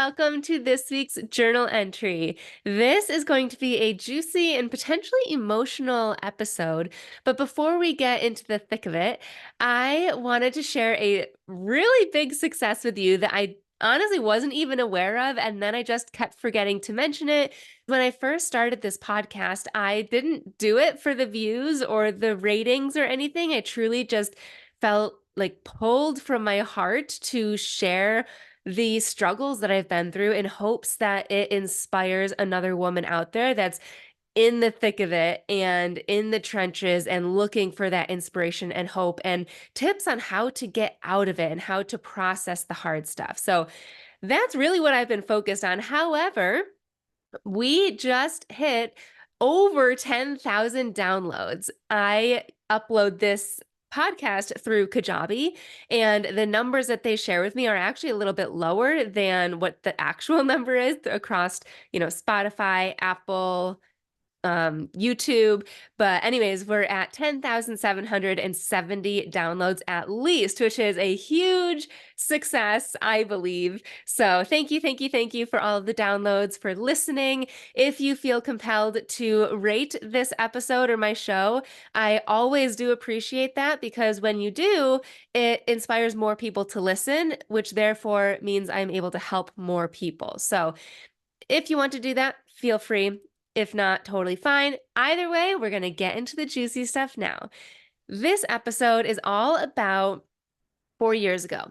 welcome to this week's journal entry. This is going to be a juicy and potentially emotional episode. But before we get into the thick of it, I wanted to share a really big success with you that I honestly wasn't even aware of. And then I just kept forgetting to mention it. When I first started this podcast, I didn't do it for the views or the ratings or anything. I truly just felt like pulled from my heart to share the struggles that I've been through in hopes that it inspires another woman out there that's in the thick of it and in the trenches and looking for that inspiration and hope and tips on how to get out of it and how to process the hard stuff. So that's really what I've been focused on. However, we just hit over 10,000 downloads. I upload this podcast through Kajabi, and the numbers that they share with me are actually a little bit lower than what the actual number is across, Spotify, Apple, YouTube. But anyways, we're at 10,770 downloads at least, which is a huge success, I believe. So thank you for all of the downloads, for listening. If you feel compelled to rate this episode or my show, I always do appreciate that, because when you do, it inspires more people to listen, which therefore means I'm able to help more people. So if you want to do that, feel free. If not, totally fine. Either way, we're going to get into the juicy stuff now. This episode is all about 4 years ago.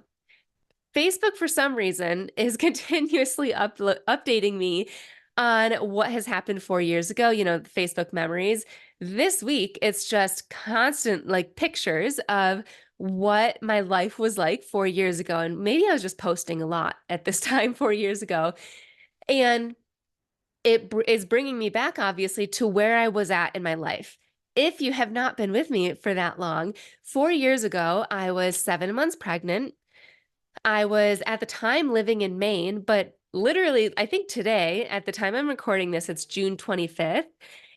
Facebook, for some reason, is continuously updating me on what has happened 4 years ago, Facebook memories. This week, it's just constant pictures of what my life was like 4 years ago. And maybe I was just posting a lot at this time 4 years ago. And it is bringing me back, obviously, to where I was at in my life. If you have not been with me for that long, 4 years ago, I was 7 months pregnant. I was at the time living in Maine, but literally, I think today, at the time I'm recording this, it's June 25th.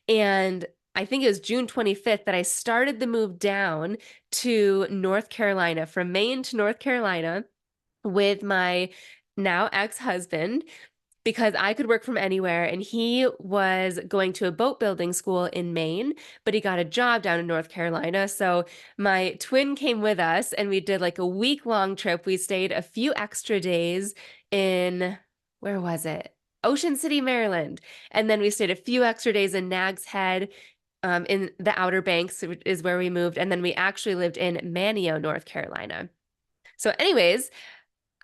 And I think it was June 25th that I started the move down to North Carolina, from Maine to North Carolina, with my now ex-husband, because I could work from anywhere, and he was going to a boat building school in Maine, but he got a job down in North Carolina. So my twin came with us, and we did like a week-long trip. We stayed a few extra days in, where was it? Ocean City, Maryland. And then we stayed a few extra days in Nags Head, in the Outer Banks, which is where we moved. And then we actually lived in Manteo, North Carolina. So anyways,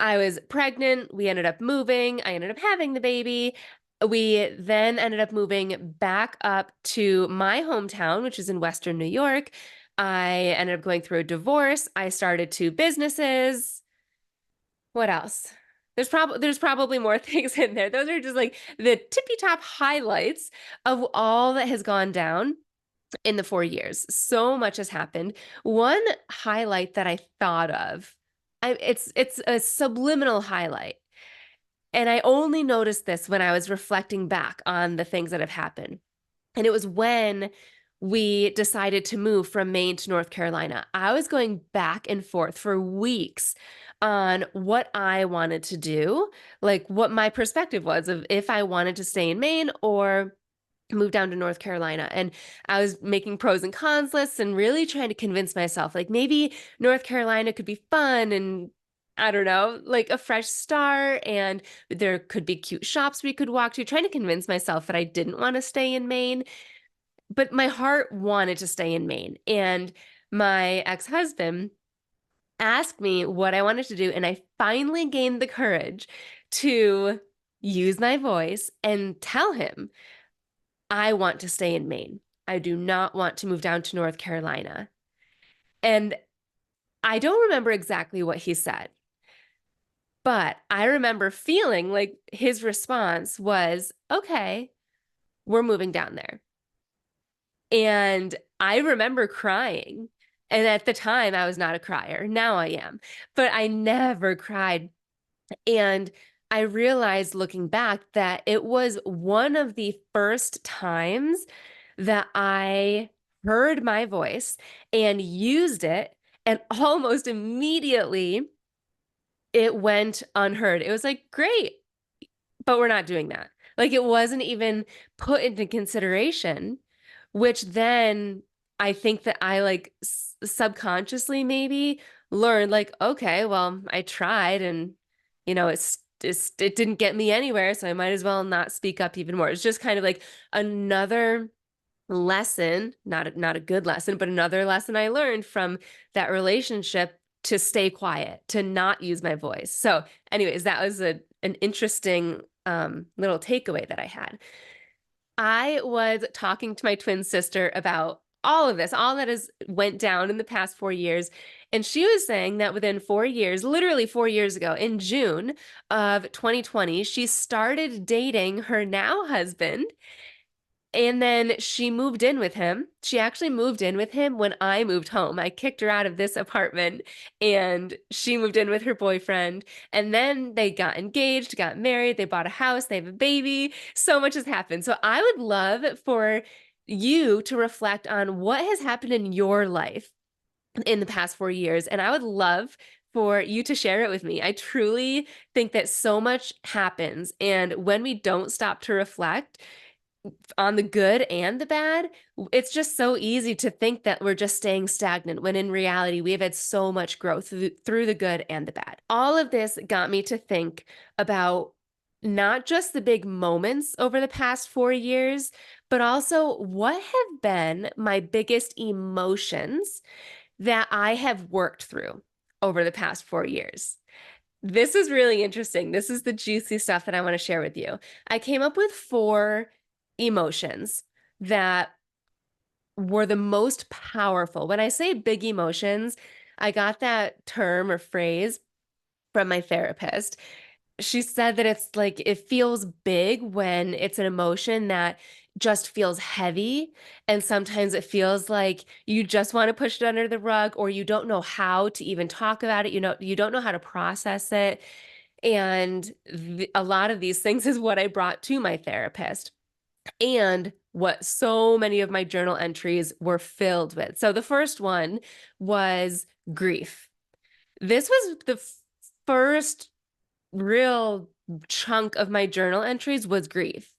I was pregnant. We ended up moving. I ended up having the baby. We then ended up moving back up to my hometown, which is in Western New York. I ended up going through a divorce. I started two businesses. What else? There's probably more things in there. Those are just like the tippy top highlights of all that has gone down in the 4 years. So much has happened. One highlight that I thought of, it's a subliminal highlight. And I only noticed this when I was reflecting back on the things that have happened. And it was when we decided to move from Maine to North Carolina. I was going back and forth for weeks on what I wanted to do, like what my perspective was of if I wanted to stay in Maine or move down to North Carolina. And I was making pros and cons lists and really trying to convince myself, like maybe North Carolina could be fun and I don't know, like a fresh start, and there could be cute shops we could walk to, trying to convince myself that I didn't want to stay in Maine. But my heart wanted to stay in Maine. And my ex-husband asked me what I wanted to do. And I finally gained the courage to use my voice and tell him, I want to stay in Maine. I do not want to move down to North Carolina. And I don't remember exactly what he said, but I remember feeling like his response was, okay, we're moving down there. And I remember crying. And at the time, I was not a crier. Now I am, but I never cried. And I realized looking back that it was one of the first times that I heard my voice and used it, and almost immediately it went unheard. It was like, great, but we're not doing that. Like it wasn't even put into consideration, which then I think that I like subconsciously maybe learned like, okay, well, I tried and it didn't get me anywhere, so I might as well not speak up even more. It's just kind of like another lesson, not a good lesson, but another lesson I learned from that relationship to stay quiet, to not use my voice. So, anyways, that was an interesting little takeaway that I had. I was talking to my twin sister about all of this, all that has went down in the past 4 years. And she was saying that within 4 years, literally 4 years ago, in June of 2020, she started dating her now husband. And then she moved in with him. She actually moved in with him when I moved home. I kicked her out of this apartment and she moved in with her boyfriend. And then they got engaged, got married, they bought a house, they have a baby. So much has happened. So I would love for you to reflect on what has happened in your life in the past 4 years. And I would love for you to share it with me. I truly think that so much happens. And when we don't stop to reflect, on the good and the bad, it's just so easy to think that we're just staying stagnant when in reality we have had so much growth through the good and the bad. All of this got me to think about not just the big moments over the past 4 years, but also what have been my biggest emotions that I have worked through over the past 4 years. This is really interesting. This is the juicy stuff that I want to share with you. I came up with 4 emotions that were the most powerful. When I say big emotions, I got that term or phrase from my therapist. She said that it's like it feels big when it's an emotion that just feels heavy. And sometimes it feels like you just want to push it under the rug or you don't know how to even talk about it. You don't know how to process it. And a lot of these things is what I brought to my therapist and what so many of my journal entries were filled with. So the first one was grief. This was the first real chunk of my journal entries was grief.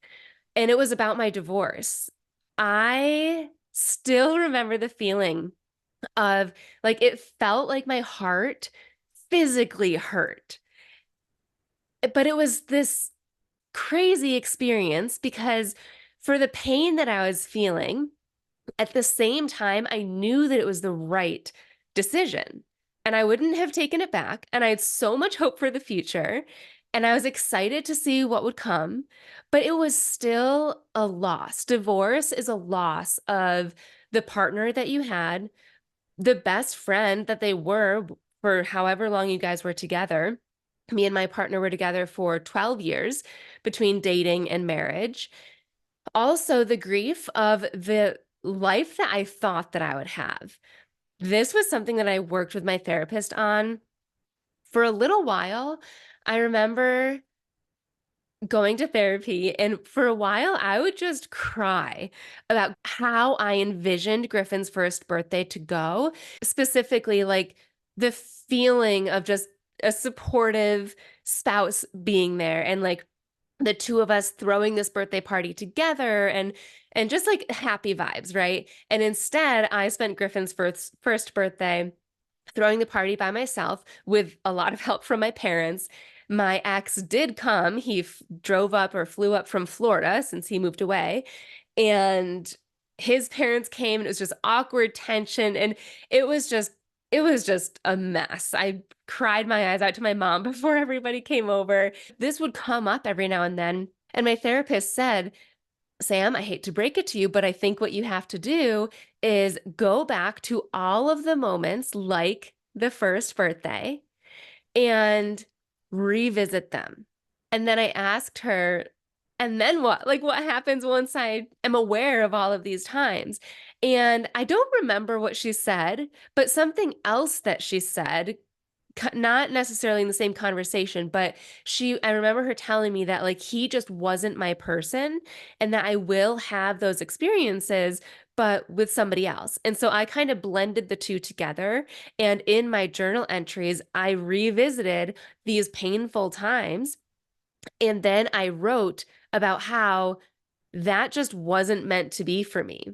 And it was about my divorce. I still remember the feeling of like it felt like my heart physically hurt. But it was this crazy experience because for the pain that I was feeling, at the same time, I knew that it was the right decision and I wouldn't have taken it back. And I had so much hope for the future and I was excited to see what would come, but it was still a loss. Divorce is a loss of the partner that you had, the best friend that they were for however long you guys were together. Me and my partner were together for 12 years between dating and marriage. Also, the grief of the life that I thought that I would have. This was something that I worked with my therapist on for a little while. I remember going to therapy, and for a while, I would just cry about how I envisioned Griffin's first birthday to go, specifically, like the feeling of just a supportive spouse being there and like the two of us throwing this birthday party together and just like happy vibes, right? And instead, I spent Griffin's first birthday throwing the party by myself with a lot of help from my parents. My ex did come. He drove up or flew up from Florida since he moved away. And his parents came and it was just awkward tension. And it was just, it was just a mess. I cried my eyes out to my mom before everybody came over. This would come up every now and then. And my therapist said, Sam, I hate to break it to you, but I think what you have to do is go back to all of the moments like the first birthday and revisit them. And then I asked her, and then what? Like, what happens once I am aware of all of these times? And I don't remember what she said, but something else that she said, not necessarily in the same conversation, but I remember her telling me that like he just wasn't my person and that I will have those experiences, but with somebody else. And so I kind of blended the two together. And in my journal entries, I revisited these painful times And then I wrote about how that just wasn't meant to be for me,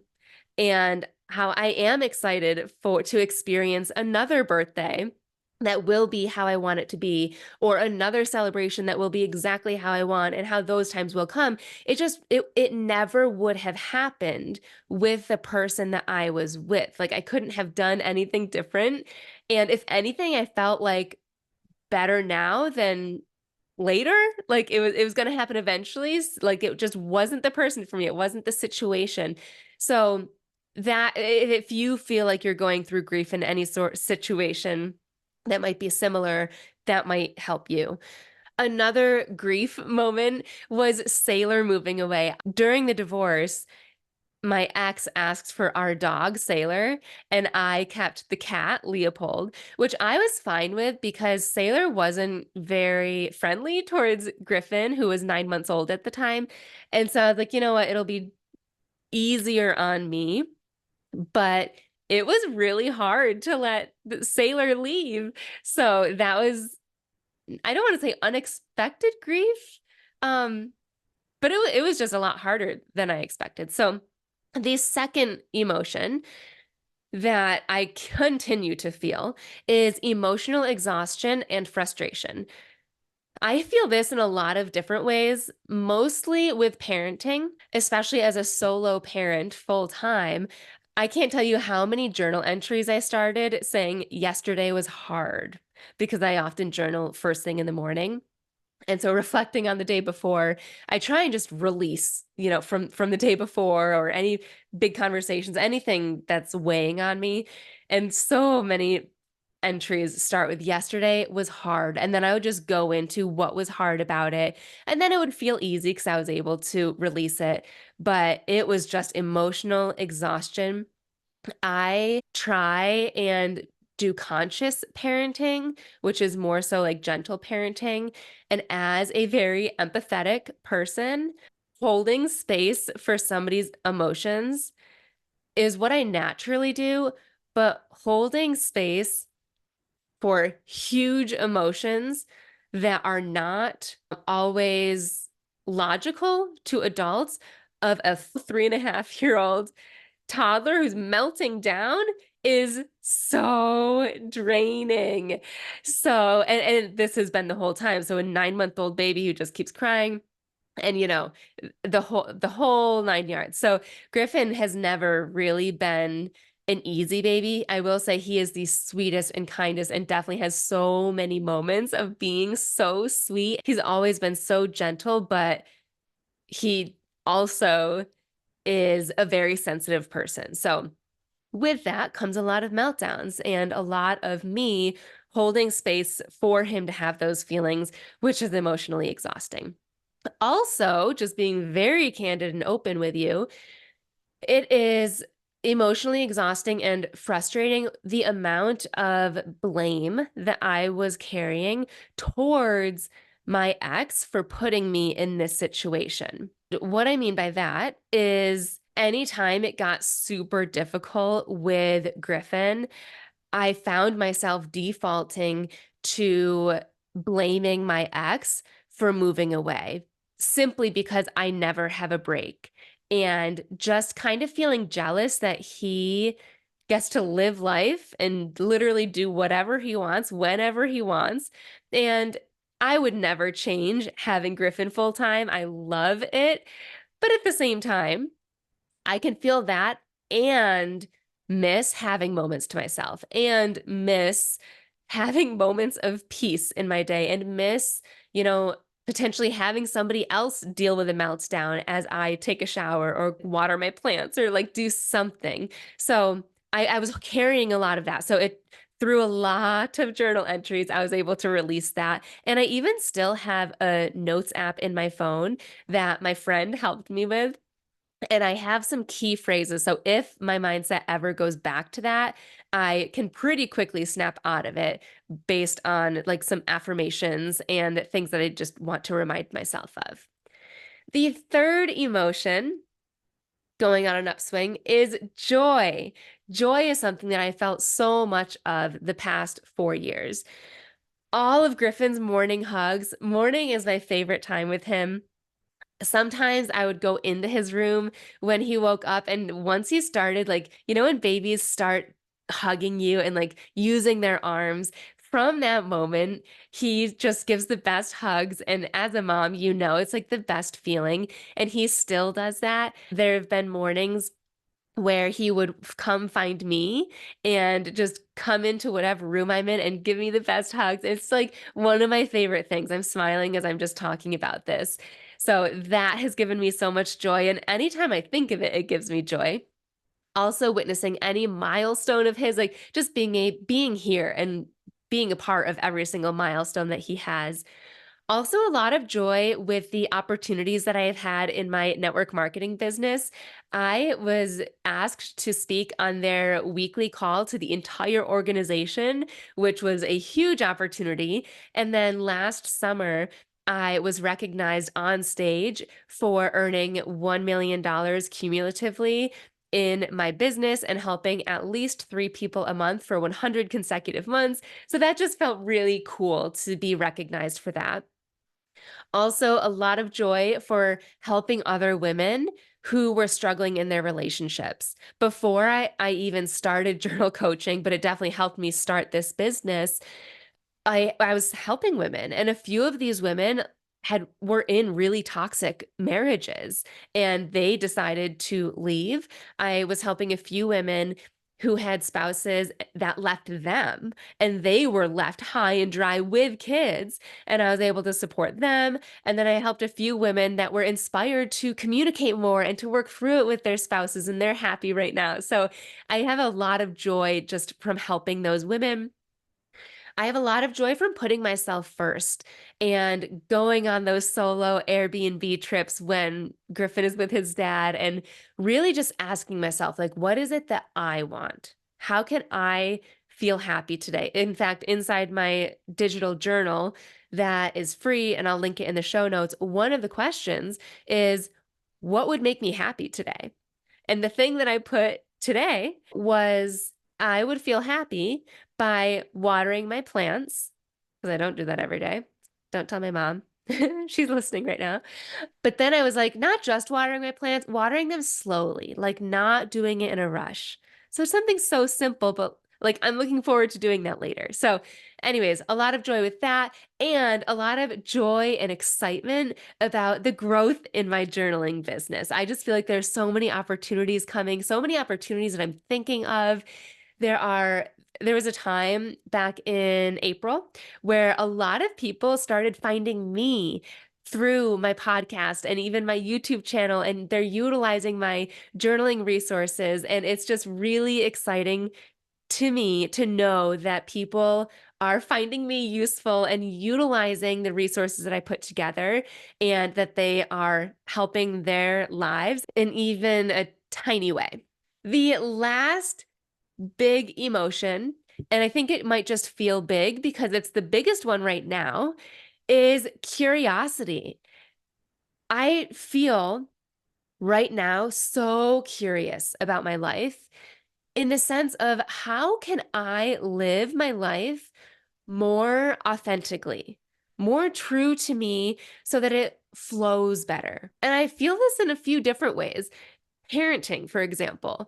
and how I am excited for to experience another birthday that will be how I want it to be, or another celebration that will be exactly how I want, and how those times will come. It never would have happened with the person that I was with. Like I couldn't have done anything different. And if anything, I felt like better now than later. Like it was going to happen eventually. Like it just wasn't the person for me. It wasn't the situation. So that if you feel like you're going through grief in any sort of situation that might be similar, that might help you. Another grief moment was Sailor moving away. During the divorce, my ex asked for our dog, Sailor, and I kept the cat, Leopold, which I was fine with because Sailor wasn't very friendly towards Griffin, who was 9 months old at the time. And so I was like, you know what? It'll be easier on me. But it was really hard to let the Sailor leave. So that was, I don't want to say unexpected grief. Um, but it was just a lot harder than I expected. So the second emotion that I continue to feel is emotional exhaustion and frustration. I feel this in a lot of different ways, mostly with parenting, especially as a solo parent full time. I can't tell you how many journal entries I started saying yesterday was hard because I often journal first thing in the morning. And so reflecting on the day before, I try and just release, from the day before, or any big conversations, anything that's weighing on me. And so many entries start with yesterday was hard. And then I would just go into what was hard about it. And then it would feel easy because I was able to release it. But it was just emotional exhaustion. I try and do conscious parenting, which is more so like gentle parenting. And as a very empathetic person, holding space for somebody's emotions is what I naturally do. But holding space for huge emotions that are not always logical to adults, of a 3.5-year-old toddler who's melting down, is so draining. So, and this has been the whole time. So a 9-month-old baby who just keeps crying, and the whole 9 yards. So Griffin has never really been an easy baby. I will say he is the sweetest and kindest, and definitely has so many moments of being so sweet. He's always been so gentle, but he also is a very sensitive person. So with that comes a lot of meltdowns and a lot of me holding space for him to have those feelings, which is emotionally exhausting. Also, just being very candid and open with you, it is emotionally exhausting and frustrating the amount of blame that I was carrying towards my ex for putting me in this situation. What I mean by that is anytime it got super difficult with Griffin, I found myself defaulting to blaming my ex for moving away simply because I never have a break, and just kind of feeling jealous that he gets to live life and literally do whatever he wants whenever he wants. And I would never change having Griffin full time. I love it. But at the same time, I can feel that and miss having moments to myself, and miss having moments of peace in my day, and miss, potentially having somebody else deal with a meltdown as I take a shower or water my plants or like do something. So I was carrying a lot of that. So through a lot of journal entries, I was able to release that. And I even still have a notes app in my phone that my friend helped me with, and I have some key phrases. So if my mindset ever goes back to that, I can pretty quickly snap out of it based on like some affirmations and things that I just want to remind myself of. The third emotion going on an upswing is joy. Joy is something that I felt so much of the past 4 years. All of Griffin's morning hugs. Morning is my favorite time with him. Sometimes I would go into his room when he woke up, and once he started, like, when babies start hugging you and like using their arms, from that moment, he just gives the best hugs. And as a mom, it's like the best feeling. And he still does that. There have been mornings where he would come find me and just come into whatever room I'm in and give me the best hugs. It's like one of my favorite things. I'm smiling as I'm just talking about this. So that has given me so much joy. And anytime I think of it, it gives me joy. Also witnessing any milestone of his, like just being here and being a part of every single milestone that he has. Also, a lot of joy with the opportunities that I have had in my network marketing business. I was asked to speak on their weekly call to the entire organization, which was a huge opportunity. And then last summer, I was recognized on stage for earning $1 million cumulatively in my business and helping at least 3 people a month for 100 consecutive months. So that just felt really cool to be recognized for that. Also, a lot of joy for helping other women who were struggling in their relationships. Before I even started journal coaching, but it definitely helped me start this business. I was helping women, and a few of these women were in really toxic marriages, and they decided to leave. I was helping a few women who had spouses that left them, and they were left high and dry with kids, and I was able to support them. And then I helped a few women that were inspired to communicate more and to work through it with their spouses, and they're happy right now. So I have a lot of joy just from helping those women. I have a lot of joy from putting myself first and going on those solo Airbnb trips when Griffin is with his dad, and really just asking myself, like, what is it that I want? How can I feel happy today? In fact, inside my digital journal that is free, and I'll link it in the show notes, one of the questions is, what would make me happy today? And the thing that I put today was, I would feel happy by watering my plants, because I don't do that every day. Don't tell my mom. She's listening right now. But then I was like, not just watering my plants, watering them slowly, like not doing it in a rush. So something so simple, but like I'm looking forward to doing that later. So, anyways, a lot of joy with that, and a lot of joy and excitement about the growth in my journaling business. I just feel like there's so many opportunities coming, so many opportunities that I'm thinking of. There was a time back in April where a lot of people started finding me through my podcast and even my YouTube channel, and they're utilizing my journaling resources. And it's just really exciting to me to know that people are finding me useful and utilizing the resources that I put together, and that they are helping their lives in even a tiny way. The last big emotion, and I think it might just feel big because it's the biggest one right now, is curiosity. I feel right now so curious about my life, in the sense of, how can I live my life more authentically, more true to me, so that it flows better. And I feel this in a few different ways. Parenting, for example.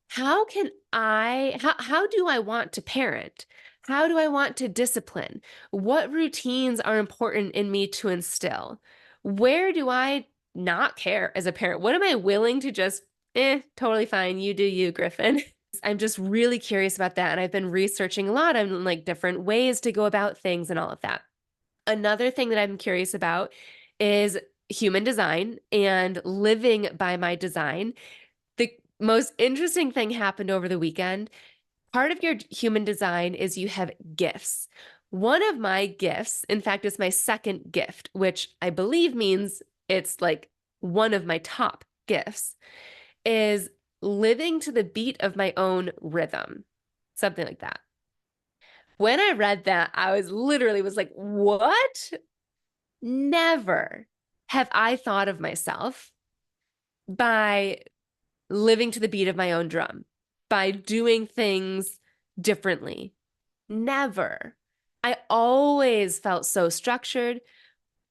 How do I want to parent? How do I want to discipline? What routines are important in me to instill? Where do I not care as a parent? What am I willing to just, totally fine, you do you, Griffin? I'm just really curious about that. And I've been researching a lot on like different ways to go about things and all of that. Another thing that I'm curious about is human design and living by my design. The most interesting thing happened over the weekend. Part of your human design is you have gifts. One of my gifts, in fact, is my second gift, which I believe means it's like one of my top gifts, is living to the beat of my own rhythm, something like that. When I read that, I was like, what? Never have I thought of myself by living to the beat of my own drum, by doing things differently. Never. I always felt so structured.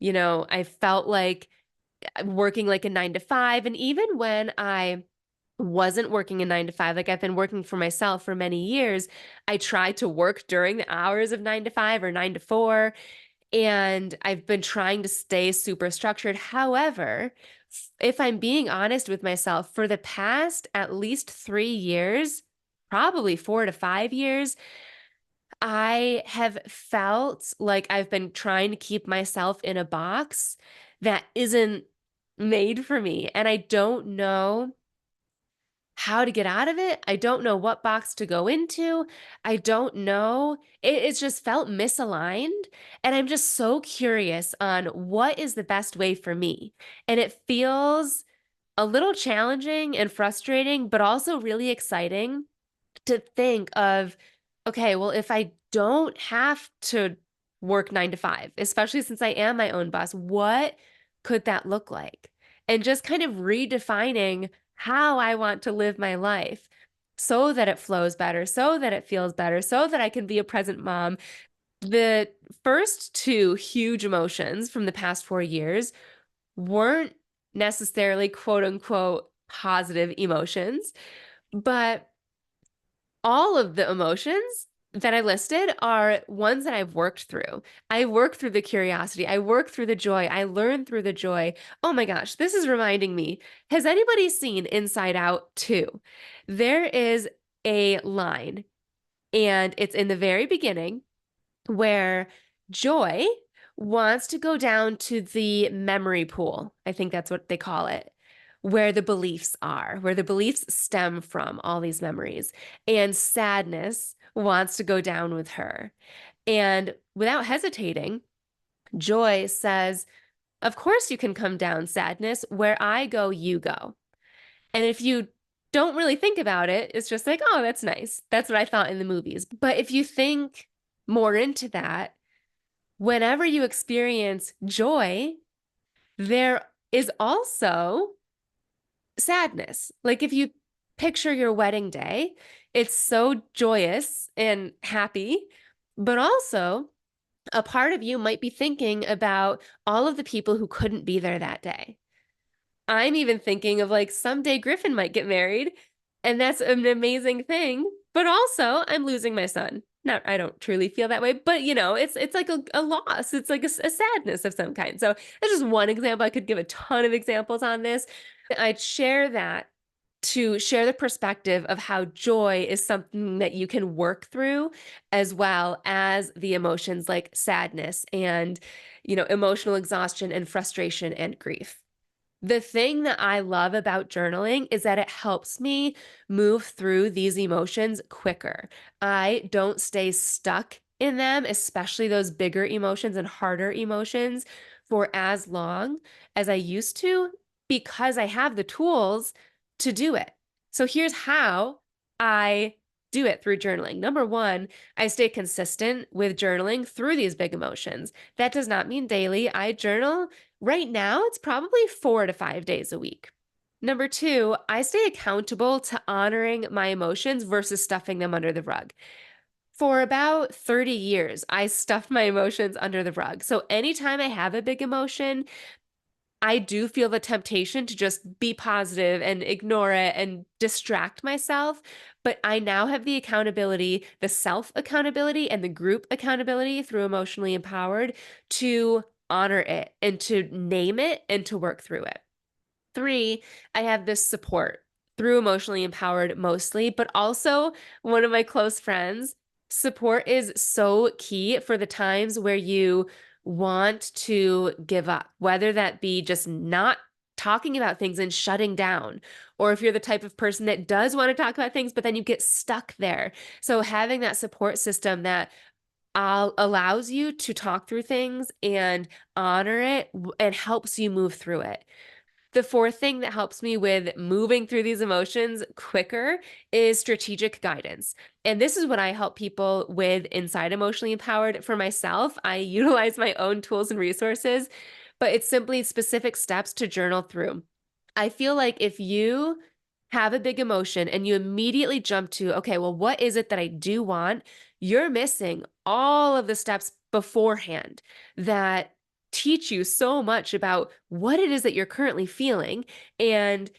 I felt like working like a 9 to 5. And even when I wasn't working a 9 to 5, like I've been working for myself for many years, I tried to work during the hours of 9 to 5 or 9 to 4. And I've been trying to stay super structured. However, if I'm being honest with myself, for the past at least 3 years, probably 4 to 5 years, I have felt like I've been trying to keep myself in a box that isn't made for me. And I don't know how to get out of it. I don't know what box to go into. I don't know. It's just felt misaligned. And I'm just so curious on what is the best way for me. And it feels a little challenging and frustrating, but also really exciting to think of, okay, well, if I don't have to work 9 to 5, especially since I am my own boss, what could that look like? And just kind of redefining how I want to live my life so that it flows better, so that it feels better, so that I can be a present mom. The first two huge emotions from the past 4 years weren't necessarily quote unquote positive emotions, but all of the emotions that I listed are ones that I've worked through. I worked through the curiosity. I worked through the joy. I learned through the joy. Oh my gosh, this is reminding me. Has anybody seen Inside Out 2? There is a line, and it's in the very beginning where Joy wants to go down to the memory pool. I think that's what they call it, where the beliefs are, where the beliefs stem from, all these memories. And Sadness wants to go down with her. And without hesitating, Joy says, "Of course you can come down, Sadness. Where I go, you go." And if you don't really think about it, it's just like, oh, that's nice. That's what I thought in the movies. But if you think more into that, whenever you experience joy, there is also sadness. Like if you picture your wedding day, it's so joyous and happy, but also a part of you might be thinking about all of the people who couldn't be there that day. I'm even thinking of like someday Griffin might get married, and that's an amazing thing. But also, I'm losing my son. Not, I don't truly feel that way, but it's like a loss. It's like a sadness of some kind. So that's just one example. I could give a ton of examples on this. I'd share that to share the perspective of how joy is something that you can work through, as well as the emotions like sadness and, emotional exhaustion and frustration and grief. The thing that I love about journaling is that it helps me move through these emotions quicker. I don't stay stuck in them, especially those bigger emotions and harder emotions, for as long as I used to, because I have the tools to do it. So here's how I do it through journaling. Number one, I stay consistent with journaling through these big emotions. That does not mean daily. I journal right now, it's probably 4 to 5 days a week. Number two, I stay accountable to honoring my emotions versus stuffing them under the rug. For about 30 years, I stuffed my emotions under the rug. So anytime I have a big emotion, I do feel the temptation to just be positive and ignore it and distract myself. But I now have the accountability, the self accountability, and the group accountability through Emotionally Empowered to honor it and to name it and to work through it. Three, I have this support through Emotionally Empowered mostly, but also one of my close friends. Support is so key for the times where you want to give up, whether that be just not talking about things and shutting down, or if you're the type of person that does want to talk about things, but then you get stuck there. So having that support system that allows you to talk through things and honor it and helps you move through it. The fourth thing that helps me with moving through these emotions quicker is strategic guidance. And this is what I help people with inside Emotionally Empowered. For myself, I utilize my own tools and resources, but it's simply specific steps to journal through. I feel like if you have a big emotion and you immediately jump to, okay, well, what is it that I do want? You're missing all of the steps beforehand that teach you so much about what it is that you're currently feeling and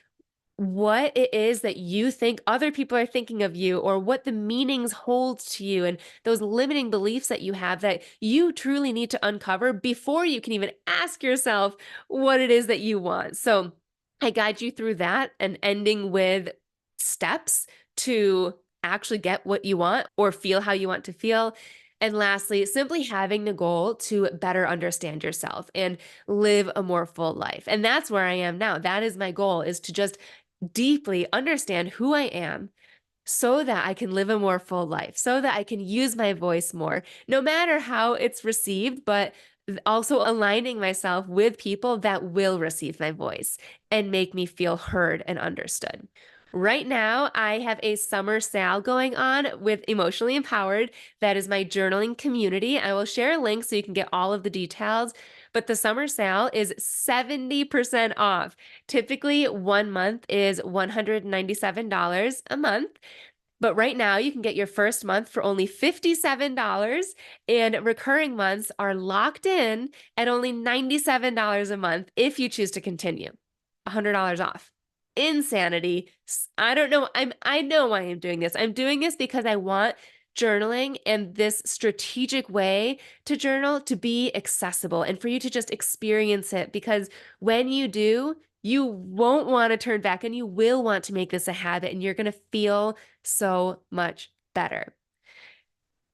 what it is that you think other people are thinking of you, or what the meanings hold to you, and those limiting beliefs that you have that you truly need to uncover before you can even ask yourself what it is that you want. So I guide you through that and ending with steps to actually get what you want or feel how you want to feel. And lastly, simply having the goal to better understand yourself and live a more full life. And that's where I am now. That is my goal, is to just deeply understand who I am so that I can live a more full life, so that I can use my voice more, no matter how it's received, but also aligning myself with people that will receive my voice and make me feel heard and understood. Right now, I have a summer sale going on with Emotionally Empowered. That is my journaling community. I will share a link so you can get all of the details. But the summer sale is 70% off. Typically, 1 month is $197 a month. But right now, you can get your first month for only $57, and recurring months are locked in at only $97 a month if you choose to continue. $100 off. Insanity. I don't know. I know why I'm doing this. I'm doing this because I want journaling and this strategic way to journal to be accessible and for you to just experience it, because when you do, you won't want to turn back and you will want to make this a habit, and you're going to feel so much better.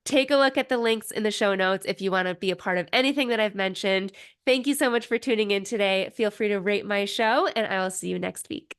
Take a look at the links in the show notes if you want to be a part of anything that I've mentioned. Thank you so much for tuning in today. Feel free to rate my show, and I will see you next week.